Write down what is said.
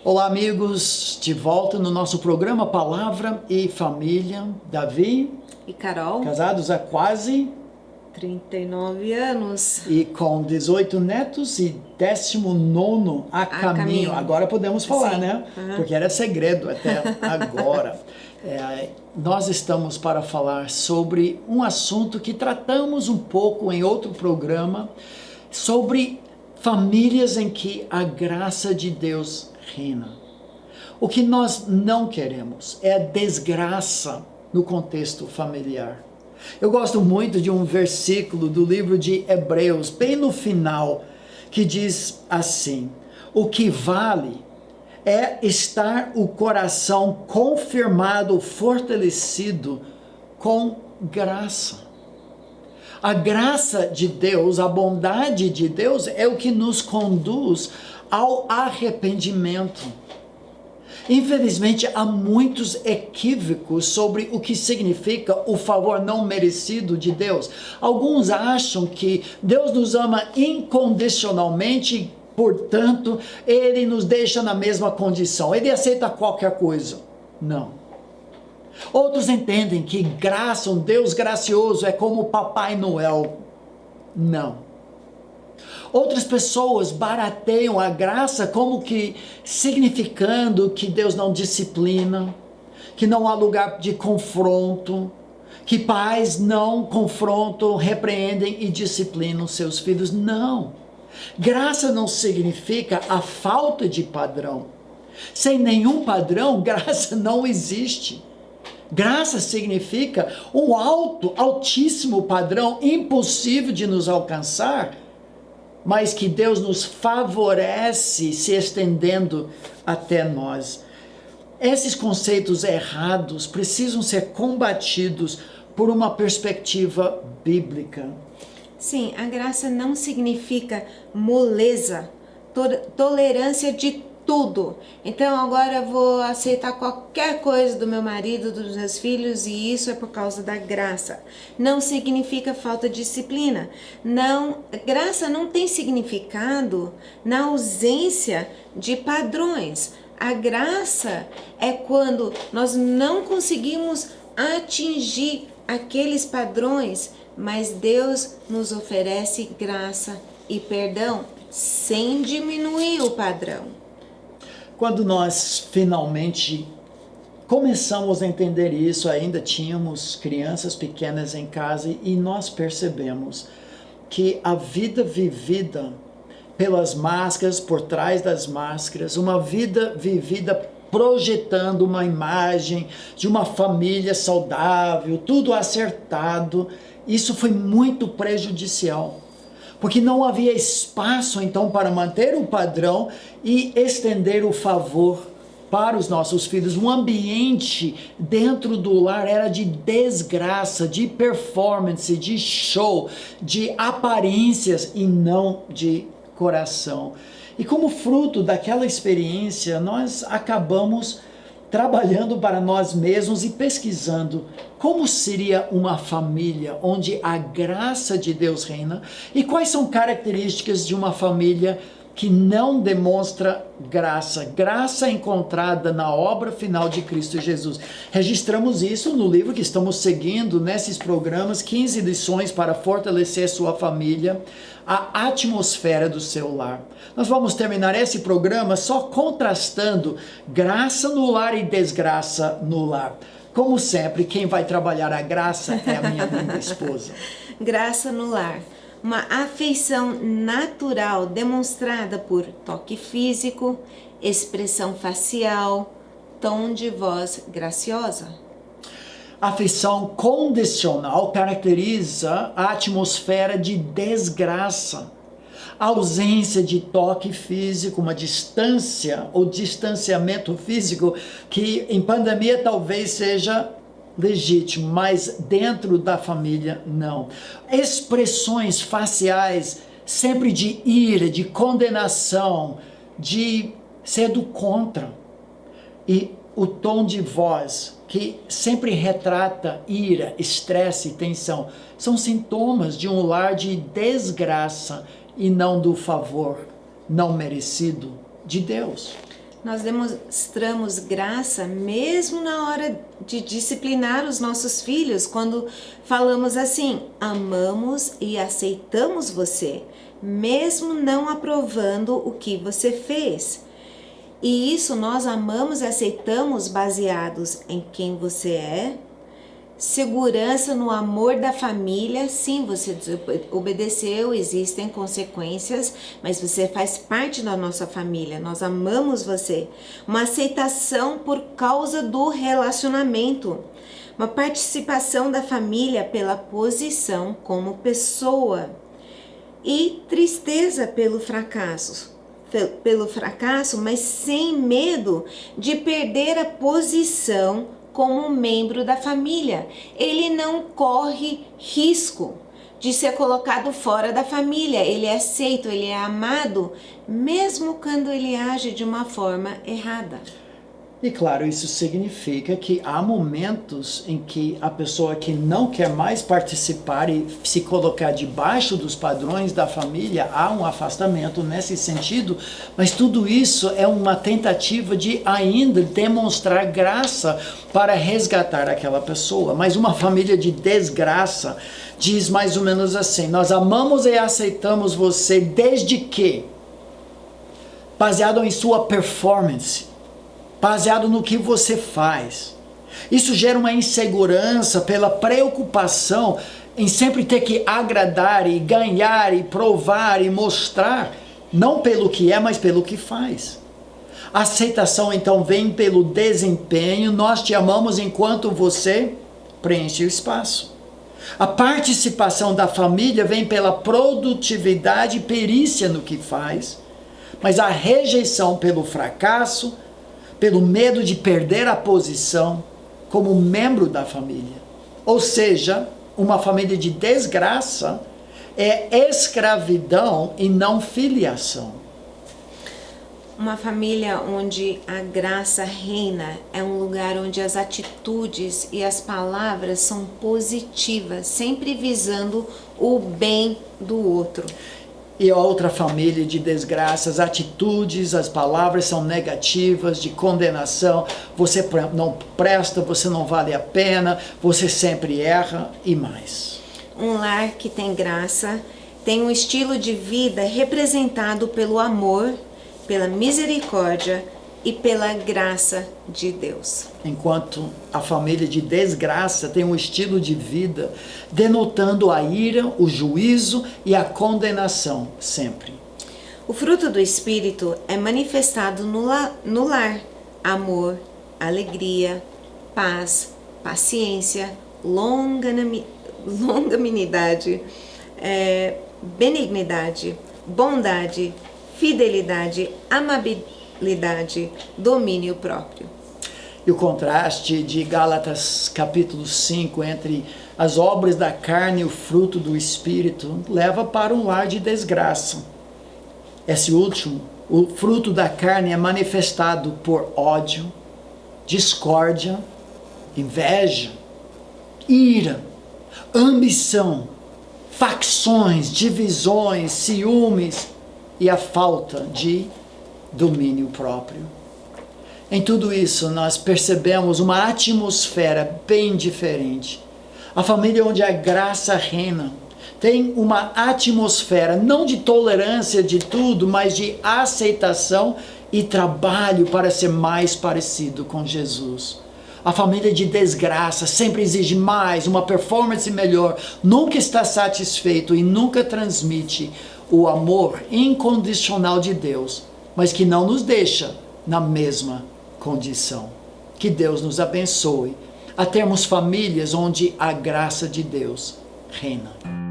Olá, amigos, de volta no nosso programa Palavra e Família. Davi e Carol, casados há quase 39 anos. E com 18 netos e 19º a caminho. Agora podemos falar, sim, né? Porque era segredo até agora. Nós estamos para falar sobre um assunto que tratamos um pouco em outro programa, sobre famílias em que a graça de Deus reina. O que nós não queremos é a desgraça no contexto familiar. Eu gosto muito de um versículo do livro de Hebreus, bem no final, que diz assim: o que vale é estar o coração confirmado, fortalecido com graça. A graça de Deus, a bondade de Deus é o que nos conduz ao arrependimento. Infelizmente, há muitos equívocos sobre o que significa o favor não merecido de Deus. Alguns acham que Deus nos ama incondicionalmente, portanto, Ele nos deixa na mesma condição. Ele aceita qualquer coisa. Não. Outros entendem que graça, um Deus gracioso, é como o Papai Noel. Não. Outras pessoas barateiam a graça como que significando que Deus não disciplina, que não há lugar de confronto, que pais não confrontam, repreendem e disciplinam seus filhos. Não. Graça não significa a falta de padrão. Sem nenhum padrão, graça não existe. Graça significa um altíssimo padrão, impossível de nos alcançar, mas que Deus nos favorece se estendendo até nós. Esses conceitos errados precisam ser combatidos por uma perspectiva bíblica. Sim, a graça não significa moleza, tolerância de tudo. Então agora eu vou aceitar qualquer coisa do meu marido, dos meus filhos, e isso é por causa da graça. Não significa falta de disciplina. Não, graça não tem significado na ausência de padrões. A graça é quando nós não conseguimos atingir aqueles padrões, mas Deus nos oferece graça e perdão sem diminuir o padrão. Quando nós finalmente começamos a entender isso, ainda tínhamos crianças pequenas em casa e nós percebemos que a vida vivida pelas máscaras, por trás das máscaras, uma vida vivida projetando uma imagem de uma família saudável, tudo acertado, isso foi muito prejudicial. Porque não havia espaço, então, para manter o padrão e estender o favor para os nossos filhos. Um ambiente dentro do lar era de desgraça, de performance, de show, de aparências e não de coração. E como fruto daquela experiência, nós acabamos trabalhando para nós mesmos e pesquisando como seria uma família onde a graça de Deus reina e quais são características de uma família que não demonstra graça. Graça encontrada na obra final de Cristo Jesus. Registramos isso no livro que estamos seguindo nesses programas, 15 lições para fortalecer sua família, a atmosfera do seu lar. Nós vamos terminar esse programa só contrastando graça no lar e desgraça no lar. Como sempre, quem vai trabalhar a graça é a minha linda esposa. Graça no lar. Uma afeição natural demonstrada por toque físico, expressão facial, tom de voz graciosa. A afeição condicional caracteriza a atmosfera de desgraça. A ausência de toque físico, uma distância ou distanciamento físico que em pandemia talvez seja legítimo, mas dentro da família não. Expressões faciais sempre de ira, de condenação, de ser do contra. E o tom de voz que sempre retrata ira, estresse e tensão são sintomas de um lar de desgraça e não do favor não merecido de Deus. Nós demonstramos graça mesmo na hora de disciplinar os nossos filhos, quando falamos assim: amamos e aceitamos você, mesmo não aprovando o que você fez. E isso nós amamos e aceitamos baseados em quem você é, segurança no amor da família. Sim, você desobedeceu, existem consequências, mas você faz parte da nossa família, nós amamos você. Uma aceitação por causa do relacionamento, uma participação da família pela posição como pessoa, e tristeza pelo fracasso, mas sem medo de perder a posição como membro da família. Ele não corre risco de ser colocado fora da família. Ele é aceito, ele é amado, mesmo quando ele age de uma forma errada. E claro, isso significa que há momentos em que a pessoa que não quer mais participar e se colocar debaixo dos padrões da família, há um afastamento nesse sentido, mas tudo isso é uma tentativa de ainda demonstrar graça para resgatar aquela pessoa. Mas uma família de desgraça diz mais ou menos assim: nós amamos e aceitamos você desde que, baseado em sua performance, baseado no que você faz. Isso gera uma insegurança pela preocupação em sempre ter que agradar e ganhar e provar e mostrar, não pelo que é, mas pelo que faz. A aceitação então vem pelo desempenho. Nós te amamos enquanto você preenche o espaço. A participação da família vem pela produtividade e perícia no que faz, mas a rejeição pelo fracasso, pelo medo de perder a posição como membro da família. Ou seja, uma família de desgraça é escravidão e não filiação. Uma família onde a graça reina é um lugar onde as atitudes e as palavras são positivas, sempre visando o bem do outro. E outra família de desgraças, atitudes, as palavras são negativas, de condenação. Você não presta, você não vale a pena, você sempre erra e mais. Um lar que tem graça tem um estilo de vida representado pelo amor, pela misericórdia e pela graça de Deus. Enquanto a família de desgraça tem um estilo de vida denotando a ira, o juízo e a condenação sempre. O fruto do Espírito é manifestado no lar: amor, alegria, paz, paciência, longanimidade, benignidade, bondade, fidelidade, amabilidade, domínio próprio. E o contraste de Gálatas capítulo 5 entre as obras da carne e o fruto do Espírito leva para um lar de desgraça. Esse último, o fruto da carne, é manifestado por ódio, discórdia, inveja, ira, ambição, facções, divisões, ciúmes e a falta de domínio próprio. Em tudo isso, nós percebemos uma atmosfera bem diferente. A família onde a graça reina tem uma atmosfera não de tolerância de tudo, mas de aceitação e trabalho para ser mais parecido com Jesus. A família de desgraça sempre exige mais, uma performance melhor, nunca está satisfeito e nunca transmite o amor incondicional de Deus, mas que não nos deixa na mesma condição. Que Deus nos abençoe a termos famílias onde a graça de Deus reina.